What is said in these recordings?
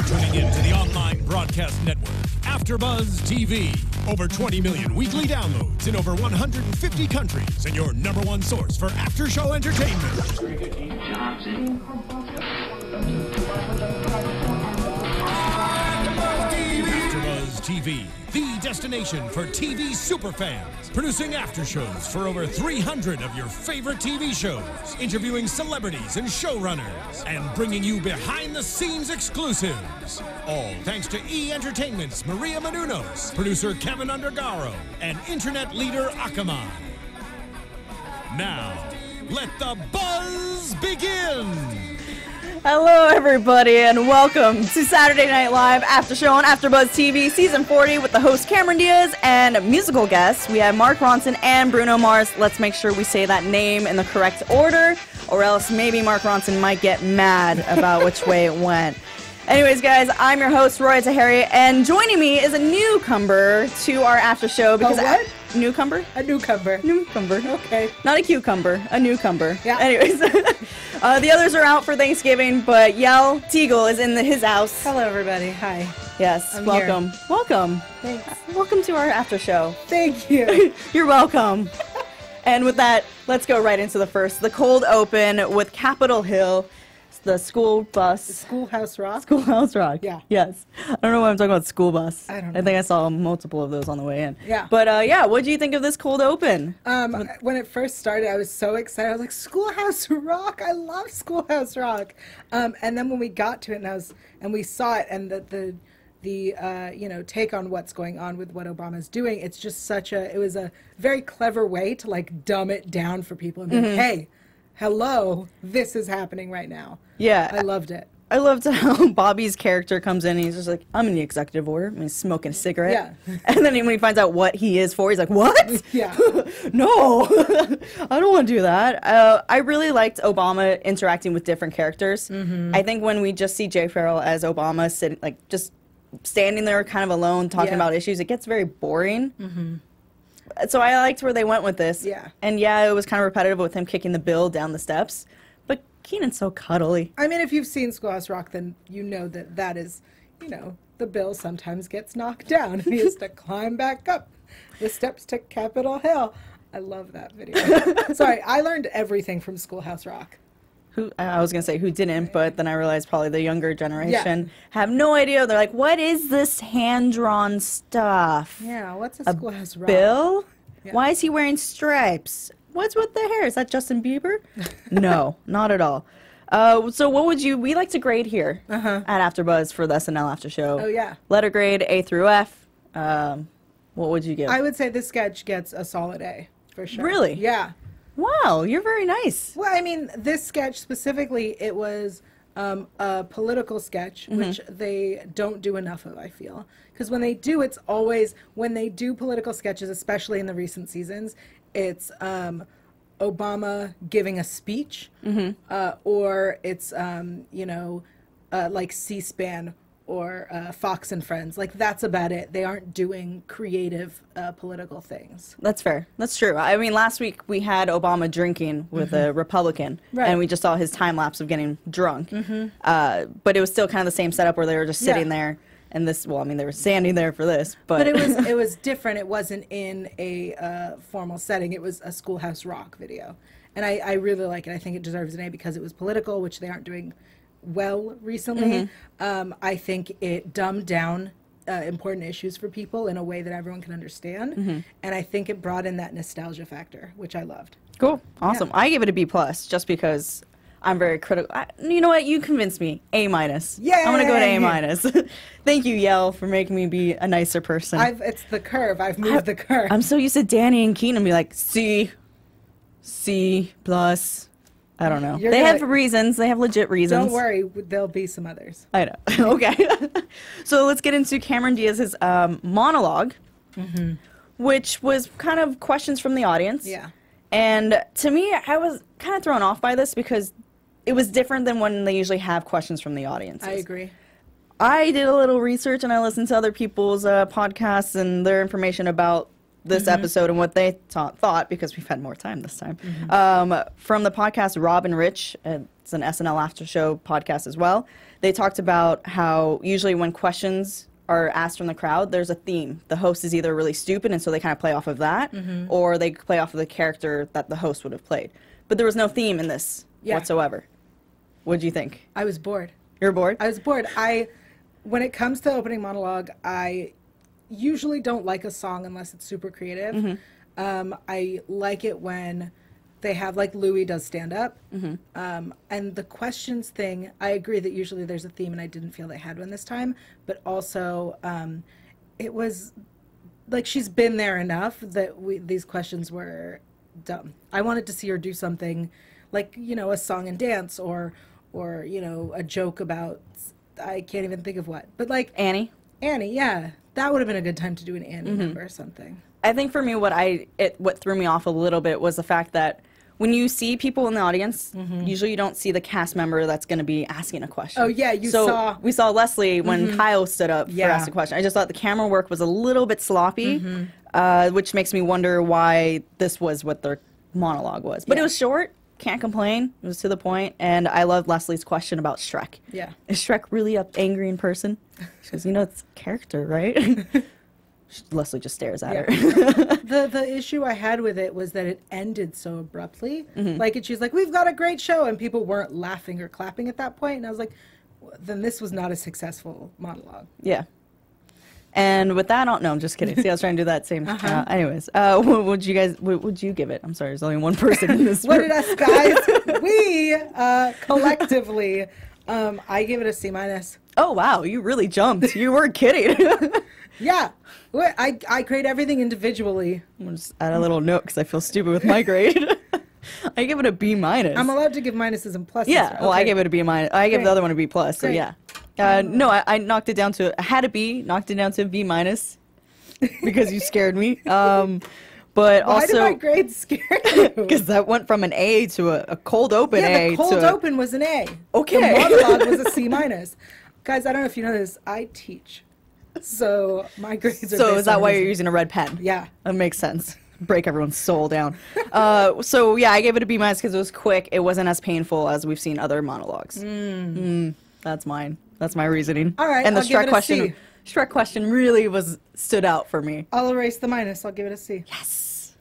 tuning in to the online broadcast network, AFTERBUZZ TV. Over 20 million weekly downloads in over 150 countries, and your #1 source for after-show entertainment. AFTERBUZZ TV, the destination for TV superfans. Producing aftershows for over 300 of your favorite TV shows, interviewing celebrities and showrunners, and bringing you behind-the-scenes exclusives. All thanks to E! Entertainment's Maria Menounos, producer Kevin Undergaro, and internet leader Akamai. Now, let the buzz begin! Hello, everybody, and welcome to Saturday Night Live After Show on AFTERBUZZ TV, Season 40, with the host Cameron Diaz and musical guests. We have Mark Ronson and Bruno Mars. Let's make sure we say that name in the correct order, or else maybe Mark Ronson might get mad about which way it went. Anyways, guys, I'm your host, Roya Taheri, and joining me is a newcomer to our after show. Because newcomer? A newcomer. Newcomer. Okay. Not a cucumber, a newcomer. Yeah. Anyways, the others are out for Thanksgiving, but Yael Tygiel is in his house. Hello, everybody. Hi. Yes, I'm welcome. here. Welcome. Thanks. Welcome to our after show. Thank you. You're welcome. And with that, let's go right into the cold open with Capitol Hill. The school bus. Schoolhouse Rock? Schoolhouse Rock. Yeah. Yes. I don't know why I'm talking about school bus. I don't know. I think I saw multiple of those on the way in. Yeah. But yeah, what do you think of this cold open? When it first started, I was so excited. I was like, Schoolhouse Rock! I love Schoolhouse Rock! And then when we got to it and we saw it and the take on what's going on with what Obama's doing, it's just it was a very clever way to like dumb it down for people and be like, hey, hello, this is happening right now. Yeah. I loved it. I loved how Bobby's character comes in and he's just like, I'm in the executive order. And he's smoking a cigarette. Yeah. And then when he finds out what he is for, he's like, what? Yeah. No, I don't want to do that. I really liked Obama interacting with different characters. I think when we just see Jay Ferrell as Obama sitting, like just standing there kind of alone talking about issues, it gets very boring. So I liked where they went with this. Yeah. And yeah, it was kind of repetitive with him kicking the bill down the steps. But Keenan's so cuddly. I mean, if you've seen Schoolhouse Rock, then you know that is, the bill sometimes gets knocked down and he has to climb back up the steps to Capitol Hill. I love that video. Sorry, I learned everything from Schoolhouse Rock. I was going to say who didn't, but then I realized probably the younger generation have no idea. They're like, what is this hand-drawn stuff? Yeah, what's a Schoolhouse Rock? Bill? Yeah. Why is he wearing stripes? What's with the hair? Is that Justin Bieber? No, not at all. So what would we like to grade here at AfterBuzz for the SNL After Show. Oh, yeah. Letter grade A through F. What would you give? I would say this sketch gets a solid A, for sure. Really? Yeah. Wow, you're very nice. Well, I mean, this sketch specifically, it was a political sketch, which they don't do enough of, I feel. Because when they do, it's always, when they do political sketches, especially in the recent seasons, it's Obama giving a speech, or it's, like C-SPAN or Fox and Friends. Like, that's about it. They aren't doing creative political things. That's fair. That's true. I mean, last week we had Obama drinking with a Republican, and we just saw his time lapse of getting drunk. But it was still kind of the same setup where they were just sitting there, and this. Well, I mean, they were standing there for this, but it was different. It wasn't in a formal setting. It was a Schoolhouse Rock video, and I really like it. I think it deserves an A because it was political, which they aren't doing well recently. I think it dumbed down important issues for people in a way that everyone can understand, and I think it brought in that nostalgia factor, which I loved. Cool. Awesome. I give it a B+, just because I'm very critical. You know what? You convinced me. A-. Yeah. I'm gonna go to A-. Thank you, Yael, for making me be a nicer person. It's the curve. I've moved the curve. I'm so used to Danny and Keenan be like C+. I don't know. They have reasons. They have legit reasons. Don't worry. There'll be some others. I know. Okay. So let's get into Cameron Diaz's monologue, which was kind of questions from the audience. Yeah. And to me, I was kind of thrown off by this because it was different than when they usually have questions from the audience. I agree. I did a little research and I listened to other people's podcasts and their information about this episode and what they thought, because we've had more time this time. From the podcast Rob and Rich, it's an SNL after show podcast as well. They talked about how usually when questions are asked from the crowd, there's a theme. The host is either really stupid, and so they kind of play off of that, or they play off of the character that the host would have played. But there was no theme in this whatsoever. What do you think? I was bored. You're bored? I was bored. When it comes to opening monologue, I usually don't like a song unless it's super creative. I like it when they have, like, Louis does stand-up. And the questions thing, I agree that usually there's a theme, and I didn't feel they had one this time. But also, it was, like, she's been there enough that these questions were dumb. I wanted to see her do something, like, you know, a song and dance, or you know, a joke about, I can't even think of what. But, like... Annie, yeah. That would have been a good time to do an Annie number or something. I think for me, what threw me off a little bit was the fact that when you see people in the audience, usually you don't see the cast member that's going to be asking a question. Oh, yeah, we saw Leslie when Kyle stood up for asking a question. I just thought the camera work was a little bit sloppy, which makes me wonder why this was what their monologue was. But it was short. Can't complain. It was to the point. And I love Leslie's question about Shrek. Yeah. Is Shrek really angry in person? She goes, you know, it's character, right? Leslie just stares at her. The issue I had with it was that it ended so abruptly. Like, she's like, we've got a great show, and people weren't laughing or clapping at that point. And I was like, then this was not a successful monologue. Yeah. And with that, no, I'm just kidding. See, I was trying to do that same. Anyways, what would you give it? I'm sorry, there's only one person in this What room. did us guys? We collectively, I give it a C-. Oh wow, you really jumped. You weren't kidding. Yeah, I grade everything individually. I'm just add a little note because I feel stupid with my grade. I give it a B-. I'm allowed to give minuses and pluses. Yeah, well, I gave it a B-. I gave the other one a B+. So yeah. No, I knocked it down to. I had a B, knocked it down to a B- because you scared me. But why also, did my grade scare you? Because that went from an A to a cold open A. Yeah, the cold open was an A. Okay. The monologue was a C-. Guys, I don't know if you know this. I teach. So my grades are. So is that why you're using a red pen? Yeah. That makes sense. Break everyone's soul down. So yeah, I gave it a B- because it was quick. It wasn't as painful as we've seen other monologues. That's mine. That's my reasoning. All right. And the I'll give it a C. Shrek question really stood out for me. I'll erase the minus. I'll give it a C. Yes.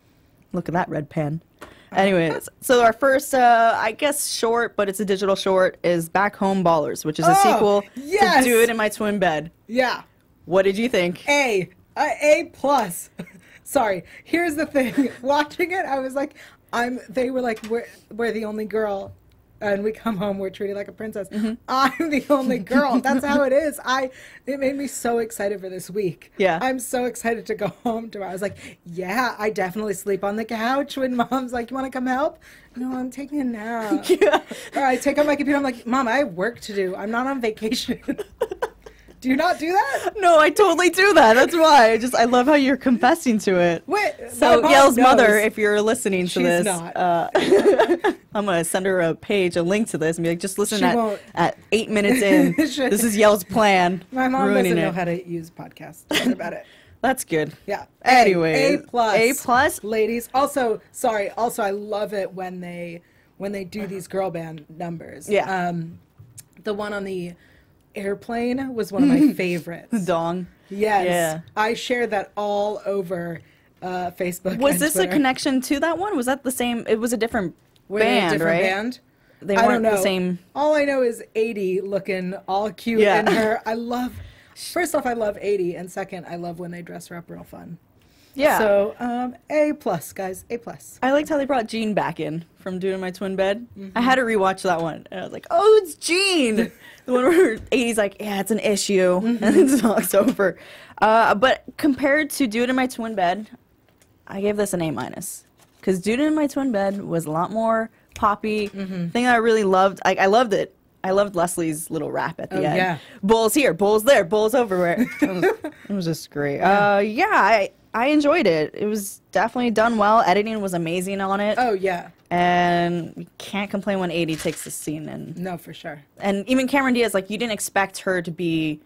Look at that red pen. Anyways, so our first, I guess short, but it's a digital short, is Back Home Ballers, which is a sequel to Do It in My Twin Bed. Yeah. What did you think? A+. Sorry. Here's the thing. Watching it, I was like, they were like, we're the only girl. And we come home, we're treated like a princess. I'm the only girl. That's how it is. It made me so excited for this week. Yeah. I'm so excited to go home tomorrow. I was like, yeah, I definitely sleep on the couch when Mom's like, you want to come help? No, I'm taking a nap. Yeah. Or I take out my computer. I'm like, Mom, I have work to do. I'm not on vacation. Do you not do that? No, I totally do that. That's why. I love how you're confessing to it. Wait, so Yael's mother, if you're listening to this, not. I'm going to send her a link to this and be like, just listen at 8 minutes in. This is Yael's plan. My mom doesn't know how to use podcasts. Don't worry about it. That's good. Yeah. Anyway. A+. Ladies. Also, I love it when they do these girl band numbers. Yeah. The one on the airplane was one of my favorites. Dong. Yes. Yeah. I shared that all over Facebook. Was this Twitter. a connection to that one? Was that the same? It was a different band, right? Band? They I weren't don't know. the same. All I know is 80 looking all cute in her. First off, I love 80, and second, I love when they dress her up real fun. Yeah. So, A+, guys, A+. I liked how they brought Jean back in from Doing My Twin Bed. I had to rewatch that one, and I was like, oh, it's Jean! The one where 80's like, yeah, it's an issue, and then it talks over. But compared to Do It in My Twin Bed, I gave this an A-. Because Do It in My Twin Bed was a lot more poppy. Thing I really loved, I loved it. I loved Leslie's little rap at the end. Yeah. Bulls here, bulls there, bulls everywhere. It was just great. I enjoyed it. It was definitely done well. Editing was amazing on it. Oh, yeah. And we can't complain when 80 takes the scene. And no, for sure. And even Cameron Diaz, like, you didn't expect her to be...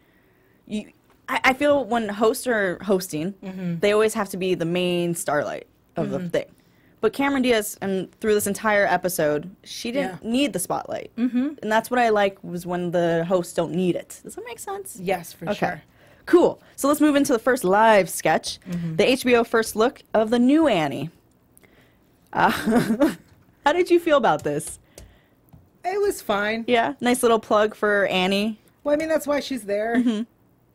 I feel when hosts are hosting, they always have to be the main starlight of the thing. But Cameron Diaz, and through this entire episode, she didn't need the spotlight. And that's what I like, was when the hosts don't need it. Does that make sense? Yes, for sure. Cool. So let's move into the first live sketch, the HBO first look of the new Annie. How did you feel about this? It was fine. Yeah, nice little plug for Annie. Well, I mean, that's why she's there.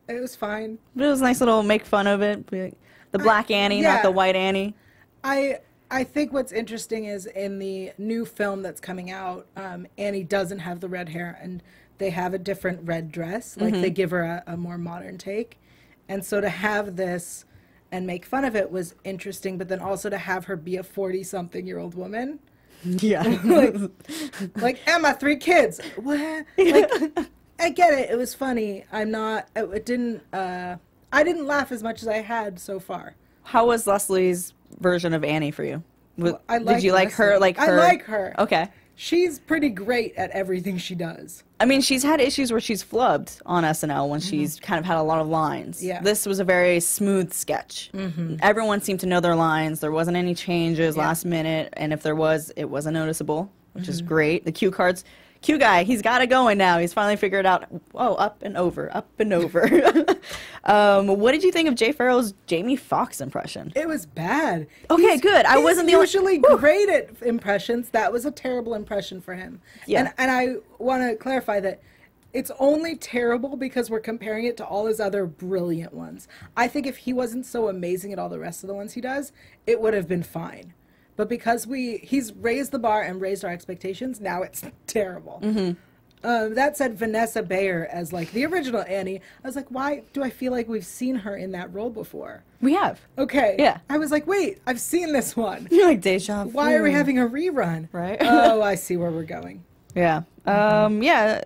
It was fine. But it was a nice little make fun of it. The black Annie, not the white Annie. I think what's interesting is in the new film that's coming out, Annie doesn't have the red hair, and they have a different red dress. Like, they give her a more modern take. And so to have this and make fun of it was interesting, but then also to have her be a 40-something-year-old woman. Yeah. like, and my 3 kids. What? Like, I get it. It was funny. I didn't laugh as much as I had so far. How was Leslie's version of Annie for you? Did you like Leslie. her? Like her? I like her. Okay. She's pretty great at everything she does. I mean, she's had issues where she's flubbed on SNL when she's kind of had a lot of lines. Yeah. This was a very smooth sketch. Everyone seemed to know their lines. There wasn't any changes last minute, and if there was, it wasn't noticeable, which is great. The cue cards. Cue guy, he's got it going now. He's finally figured out, up and over, up and over. What did you think of Jay Farrell's Jamie Foxx impression? It was bad. Okay, good. I wasn't the only... usually great at impressions. That was a terrible impression for him. Yeah. And I want to clarify that it's only terrible because we're comparing it to all his other brilliant ones. I think if he wasn't so amazing at all the rest of the ones he does, it would have been fine. But because he's raised the bar and raised our expectations, now it's terrible. That said, Vanessa Bayer as like the original Annie, I was like, why do I feel like we've seen her in that role before? We have. Okay. Yeah. I was like, wait, I've seen this one. You're like, deja vu. Why are we having a rerun? Right. Oh, I see where we're going. Yeah. Yeah.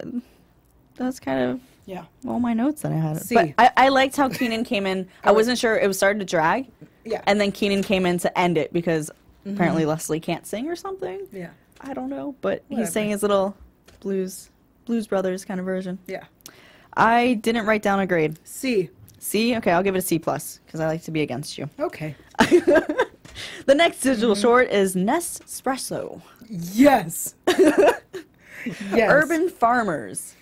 That's kind of all my notes that I had. See. But I liked how Keenan came in. I wasn't sure. It was starting to drag. Yeah. And then Keenan came in to end it because apparently Leslie can't sing or something. Yeah. I don't know. But Whatever. he's saying his little Blues Brothers kind of version. Yeah. I didn't write down a grade. C. C? Okay, I'll give it a C+, because I like to be against you. Okay. The next digital short is Nespresso. Yes. Yes. Urban Farmers.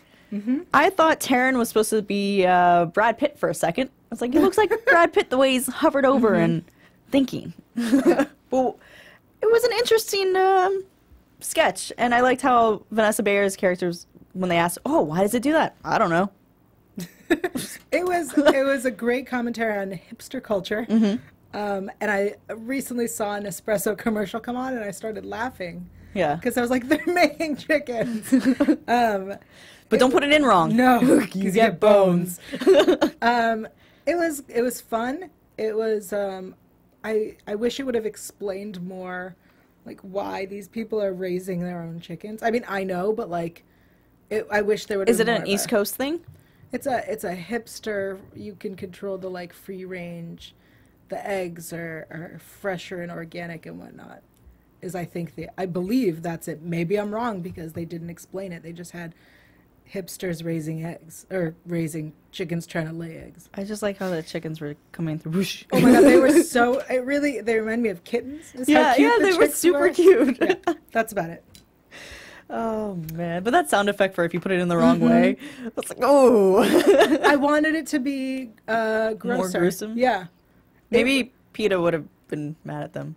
I thought Taryn was supposed to be Brad Pitt for a second. I was like, he looks like Brad Pitt the way he's hovered over and thinking. Well, it was an interesting sketch, and I liked how Vanessa Bayer's characters, when they asked, why does it do that? I don't know. It was a great commentary on hipster culture. And I recently saw an Nespresso commercial come on, and I started laughing. Yeah. Because I was like, they're making chickens. But don't put it in wrong. No, you get bones. It was fun. It was, I wish it would have explained more, like, why these people are raising their own chickens. I mean, I know, but, like, I wish there would have Is it an East Coast thing? It's a hipster, you can control the, like, free range. The eggs are fresher and organic and whatnot. I believe that's it. Maybe I'm wrong because they didn't explain it. They just had hipsters raising eggs, or raising chickens trying to lay eggs. I just like how the chickens were coming through. Whoosh. Oh my god, they were so, they remind me of kittens. Yeah, they were super cute. Yeah, that's about it. Oh man, but that sound effect for if you put it in the wrong way, it's like, oh. I wanted it to be grosser. More gruesome? Yeah. Maybe PETA would have been mad at them.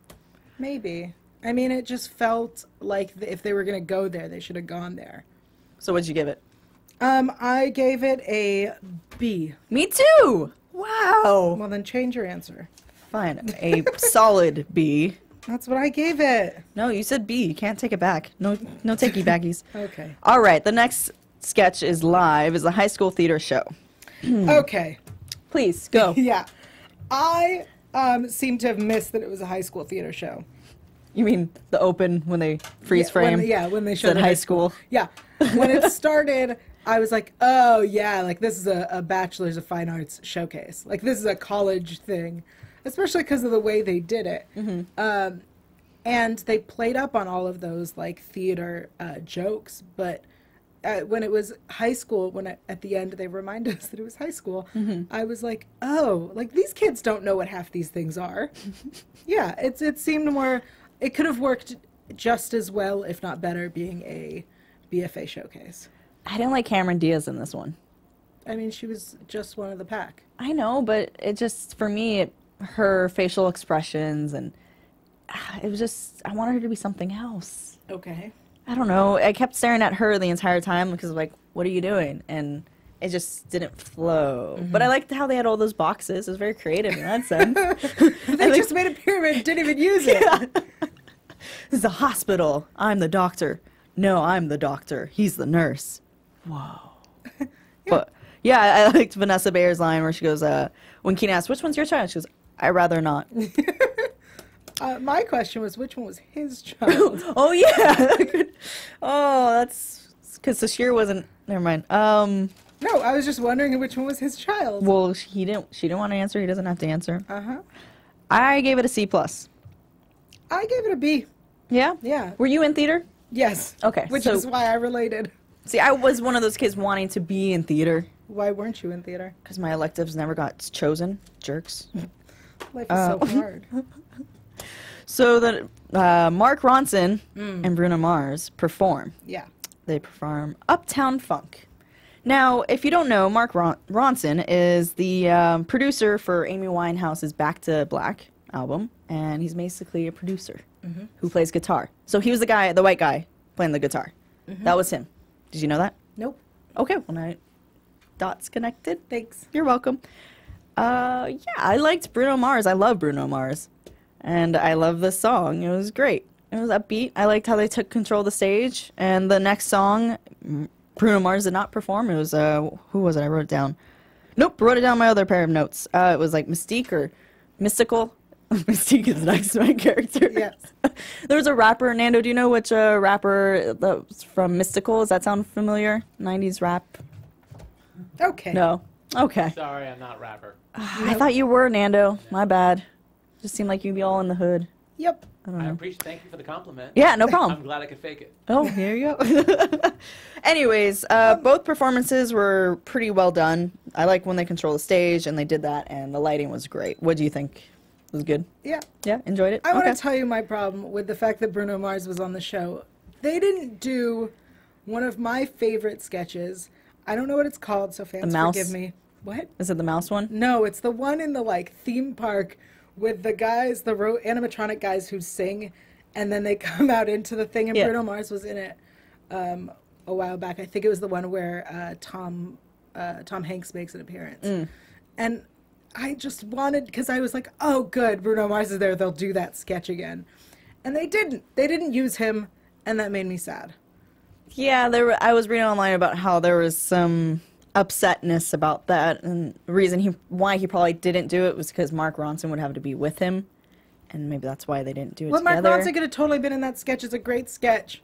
Maybe. I mean, it just felt like if they were going to go there, they should have gone there. So what'd you give it? I gave it a B. Me too! Wow! Well, then change your answer. Fine. A solid B. That's what I gave it. No, you said B. You can't take it back. No takey backies. Okay. All right, the next sketch is live. Is a high school theater show. Okay. Please, go. Yeah. I seem to have missed that it was a high school theater show. You mean the open when they freeze frame? When they showed said high school. Yeah. When it started, I was like, oh, yeah, like this is a Bachelor's of Fine Arts showcase. Like this is a college thing, especially because of the way they did it. And they played up on all of those like theater jokes, but when it was high school, at the end they remind us that it was high school, I was like, oh, like these kids don't know what half these things are. Yeah, it seemed more, it could have worked just as well, if not better, being a BFA showcase. I didn't like Cameron Diaz in this one. I mean, she was just one of the pack. I know, but it just, for me, her facial expressions and it was just, I wanted her to be something else. Okay. I don't know. I kept staring at her the entire time because, like, what are you doing? And it just didn't flow. But I liked how they had all those boxes. It was very creative in that sense. They just made a pyramid and didn't even use it. Yeah. This is a hospital. I'm the doctor. No, I'm the doctor. He's the nurse. Whoa. Yeah. But, yeah, I liked Vanessa Bayer's line where she goes, when Keenan asks, which one's your child? She goes, I'd rather not. My question was, which one was his child? Oh, yeah. Oh, that's because Sashir wasn't. Never mind. No, I was just wondering which one was his child. Well, she didn't want to answer. He doesn't have to answer. Uh-huh. I gave it a C+. I gave it a B. Yeah? Yeah. Were you in theater? Yes. Okay. Which is why I related. See, I was one of those kids wanting to be in theater. Why weren't you in theater? Because my electives never got chosen. Jerks. Life is so hard. So that Mark Ronson and Bruno Mars perform. Yeah. They perform Uptown Funk. Now, if you don't know, Mark Ronson is the producer for Amy Winehouse's Back to Black album, and he's basically a producer who plays guitar. So he was the white guy playing the guitar. That was him. Did you know that? Nope. Okay, well, dots connected. Thanks. You're welcome. Yeah, I liked Bruno Mars. I love Bruno Mars. And I love this song. It was great. It was upbeat. I liked how they took control of the stage. And the next song, Bruno Mars did not perform. It was, who was it? I wrote it down. Nope, wrote it down my other pair of notes. It was like Mystique or Mystical. Mystique is next to my character. Yes. There was a rapper. Nando, do you know which rapper that was from Mystical? Does that sound familiar? 90s rap? Okay. No. Okay. Sorry, I'm not a rapper. I thought you were, Nando. My bad. Just seemed like you'd be all in the hood. Yep. I don't I know. appreciate. Thank you for the compliment. Yeah, no problem. I'm glad I could fake it. Oh, here you go. Anyways, both performances were pretty well done. I like when they control the stage, and they did that, and the lighting was great. What do you think? It was good? Yeah. Yeah, enjoyed it? I want to tell you my problem with the fact that Bruno Mars was on the show. They didn't do one of my favorite sketches. I don't know what it's called, so fans forgive me. What? Is it the mouse one? No, it's the one in the theme park with the guys, the animatronic guys who sing, and then they come out into the thing, and Bruno Mars was in it a while back. I think it was the one where Tom Hanks makes an appearance. And I just wanted, because I was like, oh, good, Bruno Mars is there. They'll do that sketch again. And they didn't. They didn't use him, and that made me sad. Yeah, I was reading online about how there was some upsetness about that, and the reason why he probably didn't do it was because Mark Ronson would have to be with him, and maybe that's why they didn't do it together. Mark Ronson could have totally been in that sketch. It's a great sketch.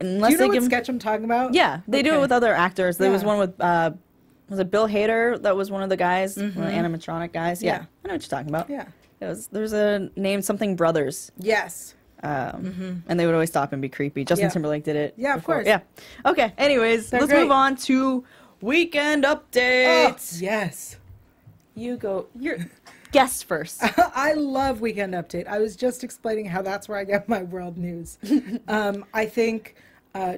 Unless do you know what sketch I'm talking about? Yeah, they do it with other actors. There was one with, was it Bill Hader? That was one of the guys, one of the animatronic guys. Yeah, I know what you're talking about. Yeah. There's a name, something Brothers. Yes. And they would always stop and be creepy. Justin Timberlake did it. Yeah, before. of course. Yeah. Okay, anyways, let's move on to Weekend Update. Oh, yes. You go. You're guest first. I love Weekend Update. I was just explaining how that's where I get my world news. I think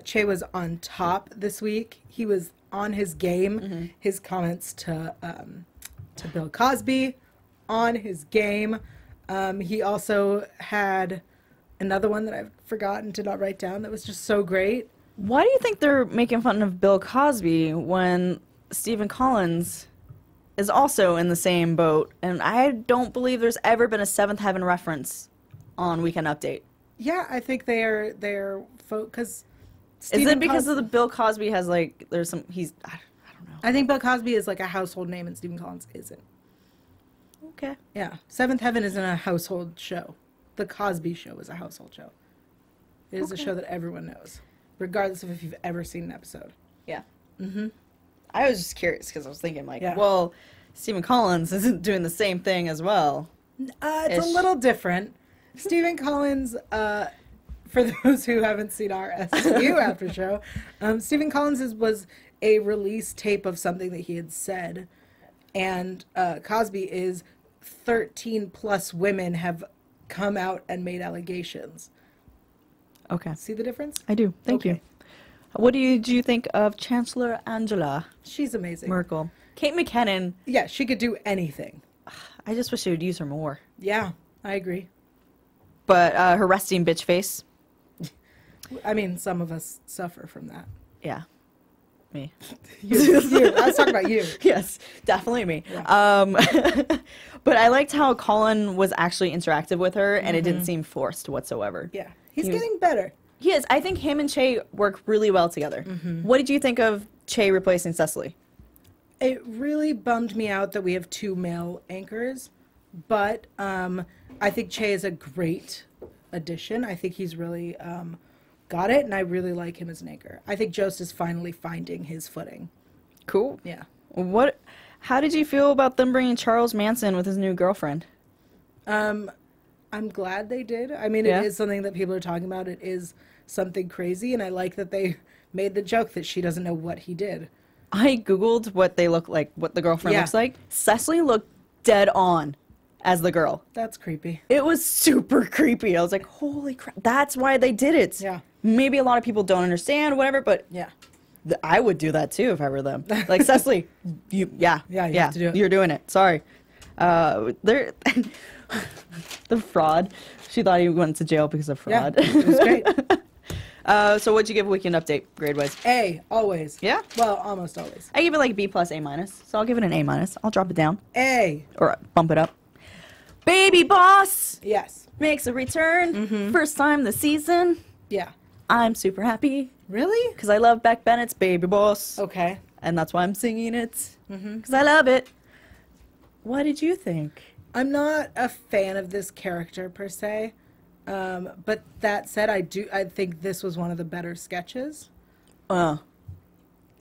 Che was on top this week. He was on his game. His comments to Bill Cosby, on his game. He also had another one that I've forgotten to not write down that was just so great. Why do you think they're making fun of Bill Cosby when Stephen Collins is also in the same boat? And I don't believe there's ever been a Seventh Heaven reference on Weekend Update. Yeah, I think they're because is it because of the Bill Cosby has there's some I don't know. I think Bill Cosby is like a household name and Stephen Collins isn't. Okay. Yeah, Seventh Heaven isn't a household show. The Cosby Show is a household show. It is a show that everyone knows, regardless of if you've ever seen an episode. Yeah. I was just curious because I was thinking Yeah. well, Stephen Collins isn't doing the same thing as well. It's a little different. Stephen Collins, for those who haven't seen our STU after show, Stephen Collins was a release tape of something that he had said, and Cosby is 13 plus women have come out and made allegations. Okay. See the difference? I do. Thank you. What do you think of Chancellor Angela She's amazing. Merkel? Kate McKinnon. Yeah, she could do anything. I just wish she would use her more. Yeah, I agree. But her resting bitch face. I mean, some of us suffer from that. Yeah. Me. You. I was talking about you. Yes, definitely me. Yeah. But I liked how Colin was actually interactive with her, and it didn't seem forced whatsoever. Yeah, he's getting better. He is. I think him and Che work really well together. What did you think of Che replacing Cecily? It really bummed me out that we have 2 male anchors, but I think Che is a great addition. I think he's really got it, and I really like him as an anchor. I think Jost is finally finding his footing. Cool. Yeah. How did you feel about them bringing Charles Manson with his new girlfriend? I'm glad they did. I mean, Yeah. it is something that people are talking about. It is something crazy, and I like that they made the joke that she doesn't know what he did. I Googled what they look like, what the girlfriend Yeah. looks like. Cecily looked dead on as the girl. That's creepy. It was super creepy. I was like, holy crap. That's why they did it. Yeah. Maybe a lot of people don't understand, whatever, but Yeah. I would do that too if I were them. Like, Cecily, you have to do it. You're doing it. Sorry. The fraud. She thought he went to jail because of fraud. Yeah, it was great. So what'd you give Weekend Update grade-wise? A, always. Yeah? Well, almost always. I give it like B plus A minus. So I'll give it an A minus. I'll drop it down. A. Or bump it up. Baby Boss Yes. makes a return. First time this season. Yeah. I'm super happy Really? because I love Beck Bennett's Baby Boss. Okay. And that's why I'm singing it. Because I love it. What did you think? I'm not a fan of this character per se. But that said, I think this was one of the better sketches. But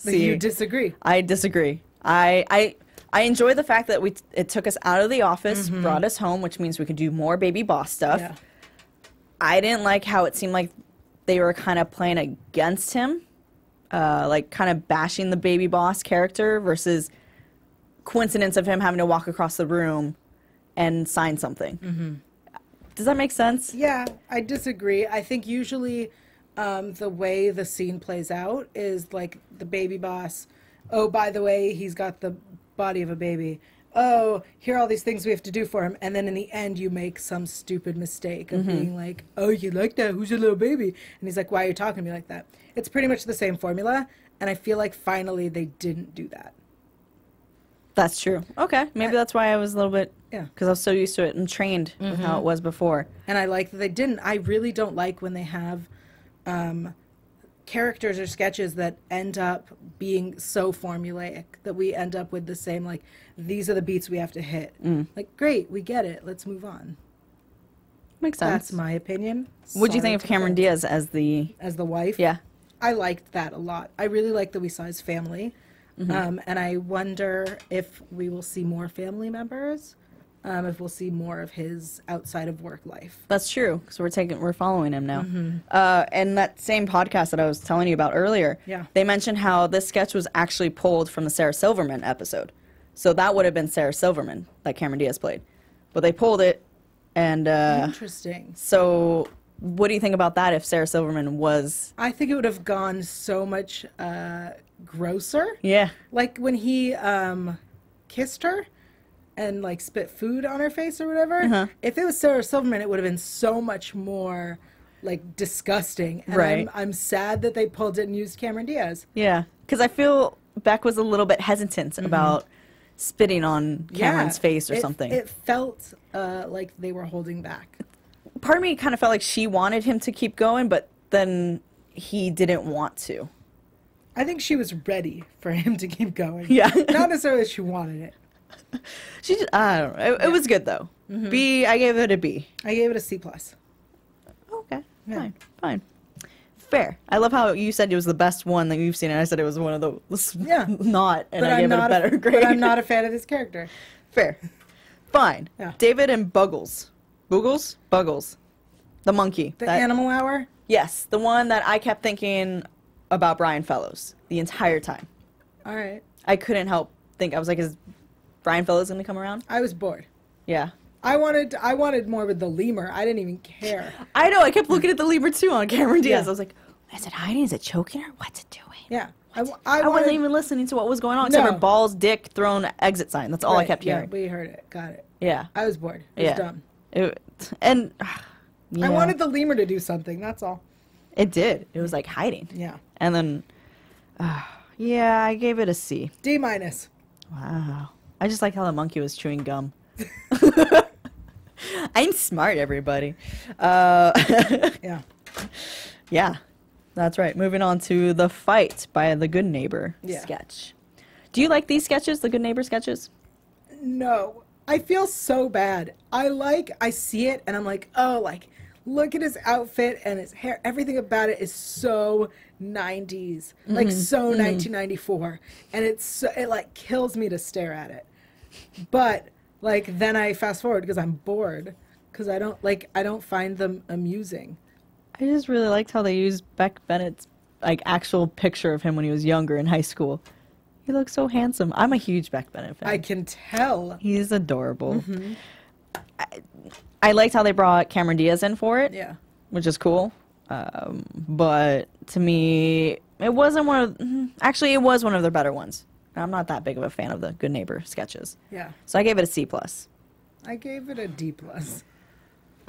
you disagree. I disagree. I enjoy the fact that it took us out of the office, brought us home, which means we could do more Baby Boss stuff. Yeah. I didn't like how it seemed like they were kind of playing against him, like kind of bashing the Baby Boss character versus coincidence of him having to walk across the room and sign something. Does that make sense? Yeah, I disagree. I think usually the way the scene plays out is like the Baby Boss, oh, by the way, he's got the body of a baby. Oh, here are all these things we have to do for him. And then in the end, you make some stupid mistake of being like, oh, you like that? Who's your little baby? And he's like, why are you talking to me like that? It's pretty much the same formula. And I feel like finally they didn't do that. That's true. Okay, maybe that's why I was a little bit, Yeah. because I was so used to it and trained with how it was before. And I like that they didn't. I really don't like when they have characters or sketches that end up being so formulaic that we end up with the same, like, these are the beats we have to hit. Like, great, we get it. Let's move on. Makes sense. That's my opinion. What'd you Sorry think of to Cameron the- Diaz as the... As the wife? Yeah. I liked that a lot. I really liked that we saw his family. And I wonder if we will see more family members, if we'll see more of his outside of work life. That's true, because we're following him now. And that same podcast that I was telling you about earlier, Yeah. they mentioned how this sketch was actually pulled from the Sarah Silverman episode. So that would have been Sarah Silverman that Cameron Diaz played. But they pulled it, and Interesting. so what do you think about that if Sarah Silverman was... I think it would have gone so much grosser. Yeah. Like when he kissed her and like spit food on her face or whatever. If it was Sarah Silverman, it would have been so much more like disgusting. And Right. I'm sad that they pulled it and used Cameron Diaz. Yeah, because I feel Beck was a little bit hesitant about spitting on Cameron's face or something. It felt like they were holding back. Part of me kind of felt like she wanted him to keep going, but then he didn't want to. I think she was ready for him to keep going. Yeah. Not necessarily that she wanted it. She just, I don't know. It was good though. B, I gave it a B. I gave it a C+. Okay, Yeah. fine. Fair. I love how you said it was the best one that you've seen, and I said it was one of the not, and I gave it a better grade. But I'm not a fan of this character. Fair. Fine. Yeah. David and Buggles. Buggles? The monkey. The Animal Hour? Yes, the one that I kept thinking about Brian Fellows the entire time. All right. I couldn't help think. I was like, is Brian Fellows going to come around? I was bored. Yeah. I wanted more with the lemur. I didn't even care. I know. I kept looking at the lemur too on Cameron Diaz. Yeah. I was like, is it hiding? Is it choking her? What's it doing? Yeah. I wasn't even listening to what was going on except for balls, dick, thrown, exit sign. That's all I kept hearing. Yeah, we heard it. Got it. Yeah. I was bored. It was dumb. Yeah. I wanted the lemur to do something. That's all. It did. It was like hiding. Yeah. And then, yeah, I gave it a C. D-. Wow. I just like how the monkey was chewing gum. I'm smart, everybody. Yeah. Yeah, that's right. Moving on to The Fight by the Good Neighbor sketch. Do you like these sketches, the Good Neighbor sketches? No. I feel so bad. I see it and I'm like, oh, like, look at his outfit and his hair. Everything about it is so 90s, like so 1994. And it like kills me to stare at it. But like then I fast forward because I'm bored because I don't find them amusing. I just really liked how they used Beck Bennett's like actual picture of him when he was younger in high school. He looks so handsome. I'm a huge Beck Bennett fan. I can tell. He's adorable. I liked how they brought Cameron Diaz in for it. Yeah. Which is cool. But to me, it wasn't one of... Actually, it was one of their better ones. I'm not that big of a fan of the Good Neighbor sketches. Yeah. So I gave it a C+. I gave it a D+.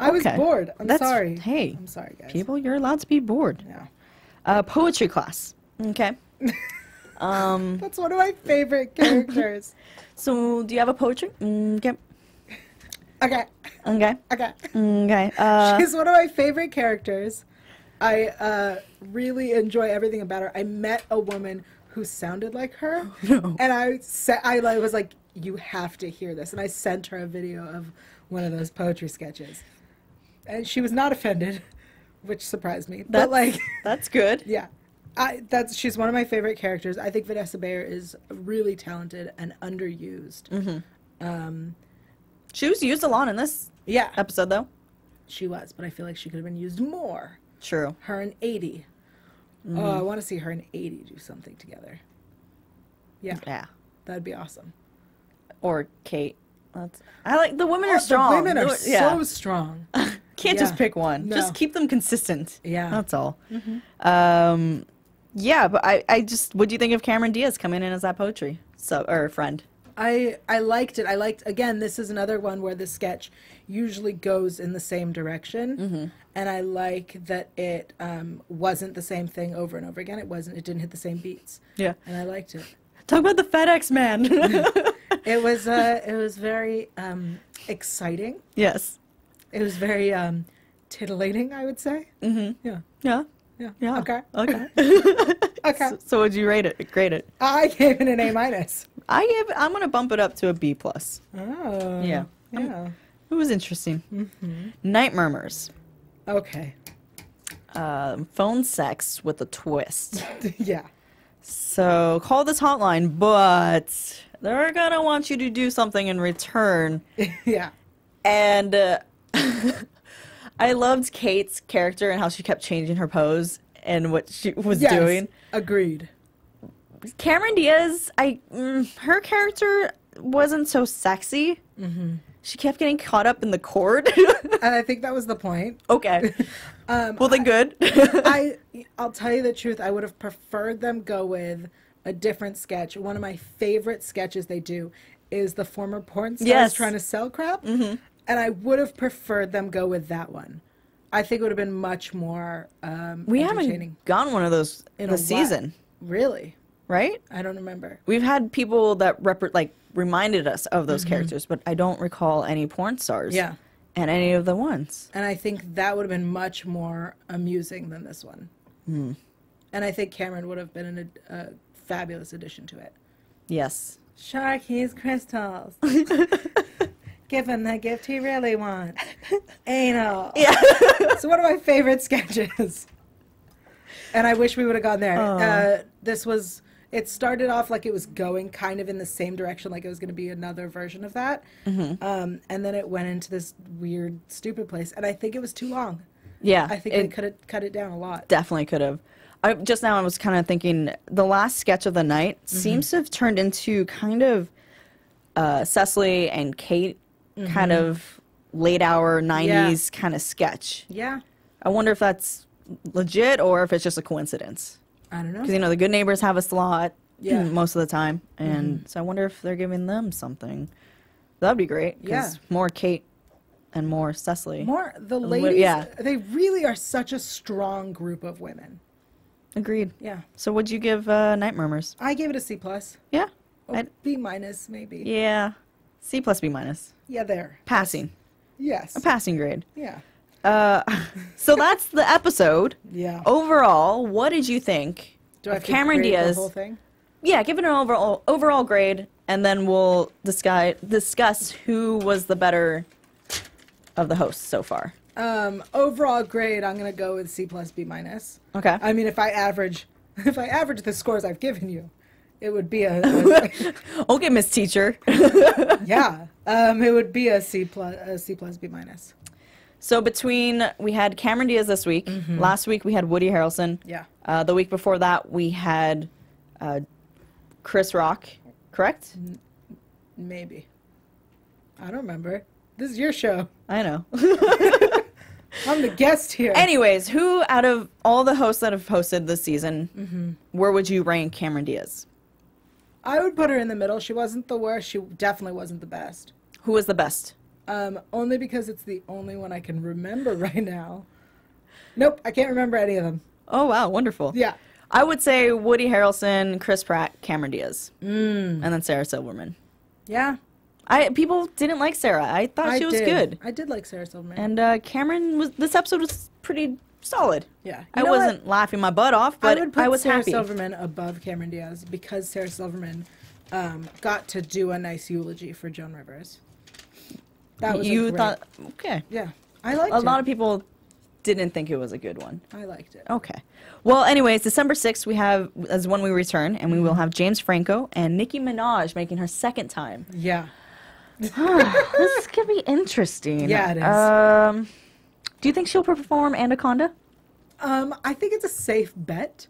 I was bored. I'm sorry. Hey. I'm sorry, guys. People, you're allowed to be bored. Yeah. Poetry class. Okay. That's one of my favorite characters. So, do you have a poetry? Okay. Okay. Okay. Okay. Okay. She's one of my favorite characters. I really enjoy everything about her. I met a woman who sounded like her, and I was like, you have to hear this. And I sent her a video of one of those poetry sketches. And she was not offended, which surprised me. But like, that's good. Yeah. She's one of my favorite characters. I think Vanessa Bayer is really talented and underused. She was used a lot in this episode, though. She was, but I feel like she could have been used more. True. Her and 80. Oh, I want to see her and 80 do something together. Yeah. That'd be awesome. Or Kate. I like the women are strong. The women are so strong. Can't just pick one. No. Just keep them consistent. Yeah. That's all. Yeah, but I just, what do you think of Cameron Diaz coming in as that poetry friend? I liked it. Again, this is another one where the sketch usually goes in the same direction. And I like that it wasn't the same thing over and over again. It didn't hit the same beats. Yeah. And I liked it. Talk about the FedEx man. It was very exciting. Yes. It was very titillating, I would say. Yeah. Yeah. Yeah. Okay. Okay. So would you grade it? I gave it an A-. I'm gonna bump it up to a B+. Oh. Yeah. Yeah. It was interesting. Night Murmurs. Okay. Phone sex with a twist. Yeah. So call this hotline, but they're gonna want you to do something in return. Yeah. And I loved Kate's character and how she kept changing her pose and what she was doing. Agreed. Cameron Diaz, her character wasn't so sexy. She kept getting caught up in the cord. And I think that was the point. Okay. Well, then good. I'll tell you the truth. I would have preferred them go with a different sketch. One of my favorite sketches they do is the former porn stars trying to sell crap. And I would have preferred them go with that one. I think it would have been much more We entertaining. haven't gotten one of those this season. Really? Right? I don't remember. We've had people that reminded us of those characters, but I don't recall any porn stars. Yeah. And any of the ones. And I think that would have been much more amusing than this one. And I think Cameron would have been a fabulous addition to it. Yes. Sharky's crystals. Give him the gift he really wants. Anal. Yeah. So one of my favorite sketches. And I wish we would have gone there. It started off like it was going kind of in the same direction, like it was going to be another version of that. And then it went into this weird, stupid place. And I think it was too long. Yeah. I think they could have cut it down a lot. Definitely could have. Just now I was kind of thinking the last sketch of the night seems to have turned into kind of Cecily and Kate kind of late hour 90s kind of sketch. Yeah. I wonder if that's legit or if it's just a coincidence. I don't know. Because, the Good Neighbors have a slot most of the time. And Mm-hmm. so I wonder if they're giving them something. That'd be great. Yeah. More Kate and more Cecily. More, the ladies, they really are such a strong group of women. Agreed. Yeah. So what'd you give Night Murmurs? I gave it a C+. Yeah. Oh, B- maybe. Yeah. C+, B-. Yeah, there. Passing. Yes. A passing grade. Yeah. So that's the episode. Yeah. Overall, what did you think Do I of have to Cameron grade Diaz? the whole thing? Yeah, give it an overall grade, and then we'll discuss who was the better of the hosts so far. Overall grade, I'm gonna go with C+, B-. Okay. I mean, if I average the scores I've given you, it would be a Okay, Miss Teacher. yeah. It would be a C+, B-. So we had Cameron Diaz this week. Last week we had Woody Harrelson. Yeah. The week before that we had Chris Rock. Correct? Maybe. I don't remember. This is your show. I know. I'm the guest here. Anyways, who out of all the hosts that have hosted this season, where would you rank Cameron Diaz? I would put her in the middle. She wasn't the worst. She definitely wasn't the best. Who was the best? Only because it's the only one I can remember right now. Nope, I can't remember any of them. Oh, wow, wonderful. Yeah. I would say Woody Harrelson, Chris Pratt, Cameron Diaz, and then Sarah Silverman. Yeah. People didn't like Sarah. I thought she was good. I did like Sarah Silverman. And Cameron this episode was pretty solid. Yeah. I wasn't laughing my butt off, but I would put was Sarah happy. Silverman above Cameron Diaz because Sarah Silverman got to do a nice eulogy for Joan Rivers. That was thought, okay. Yeah. I liked it. A lot of people didn't think it was a good one. I liked it. Okay. Well, anyways, December 6th we have as when we return, and we will have James Franco and Nicki Minaj making her second time. Yeah. This could be interesting. Yeah, it is. Do you think she'll perform Anaconda? I think it's a safe bet.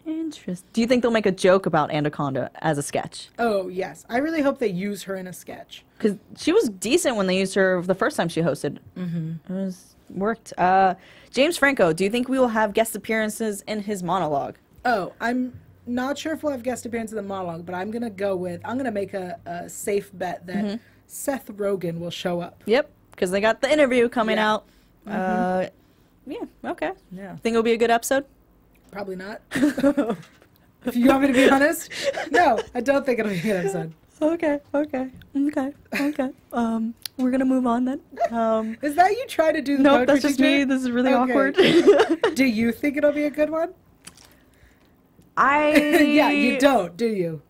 Interesting. Do you think they'll make a joke about Anaconda as a sketch? Oh, yes. I really hope they use her in a sketch. Because she was decent when they used her the first time she hosted. It worked. James Franco, do you think we will have guest appearances in his monologue? Oh, I'm not sure if we'll have guest appearance in the monologue, but I'm going to make a safe bet that Seth Rogen will show up. Yep, because they got the interview coming out. Mm-hmm. Yeah, okay. Yeah. Think it'll be a good episode? Probably not. If you want me to be honest, no, I don't think it'll be a good episode. Okay. We're gonna move on then. Is that you try to do the Nope, poetry that's just teacher? me. This is really Okay. awkward. Do you think it'll be a good one? Yeah, Yeah, you don't, do you?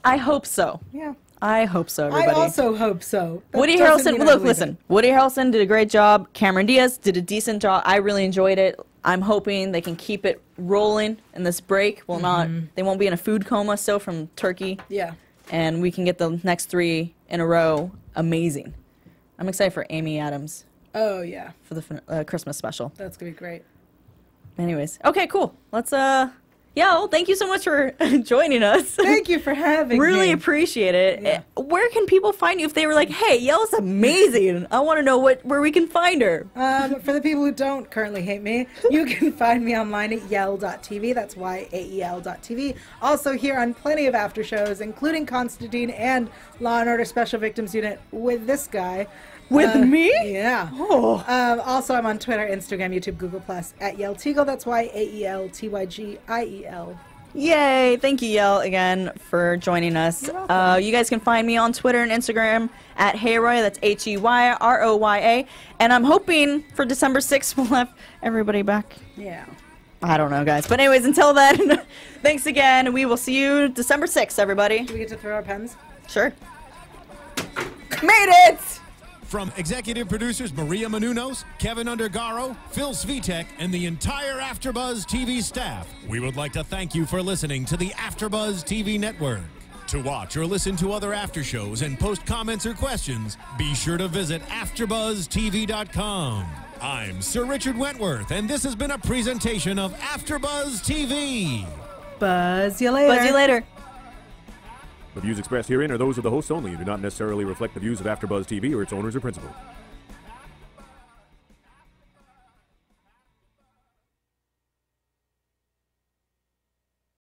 I hope so. Yeah. I hope so, everybody. I also hope so. That Woody doesn't Harrelson, mean I look, believe listen. it. Woody Harrelson did a great job. Cameron Diaz did a decent job. I really enjoyed it. I'm hoping they can keep it rolling in this break. They won't be in a food coma still from Turkey. Yeah. And we can get the next 3 in a row amazing. I'm excited for Amy Adams Oh, yeah. for the Christmas special. That's going to be great. Anyways, okay, cool. Let's, Yael, thank you so much for joining us. Thank you for having Really me. appreciate it. Yeah. Where can people find you if they were like, hey, Yael's amazing. I want to know where we can find her. For the people who don't currently hate me, you can find me online at yael.tv. That's YAEL.tv. Also here on plenty of after shows, including Constantine and Law & Order Special Victims Unit with this guy. With me? Yeah. Oh. Also, I'm on Twitter, Instagram, YouTube, Google+, at Yael Tygiel. That's YAELTYGIEL. Yay. Thank you, Yael, again, for joining us. You're welcome. You guys can find me on Twitter and Instagram at HeyRoya. That's HeyRoya. And I'm hoping for December 6th we'll have everybody back. Yeah. I don't know, guys. But anyways, until then, thanks again. We will see you December 6th, everybody. Do we get to throw our pens? Sure. Made it! From executive producers Maria Menounos, Kevin Undergaro, Phil Svitek, and the entire AfterBuzz TV staff, we would like to thank you for listening to the AfterBuzz TV network. To watch or listen to other after shows and post comments or questions, be sure to visit AfterBuzzTV.com. I'm Sir Richard Wentworth, and this has been a presentation of AfterBuzz TV. Buzz you later. Buzz you later. The views expressed herein are those of the hosts only and do not necessarily reflect the views of AfterBuzz TV or its owners or principals.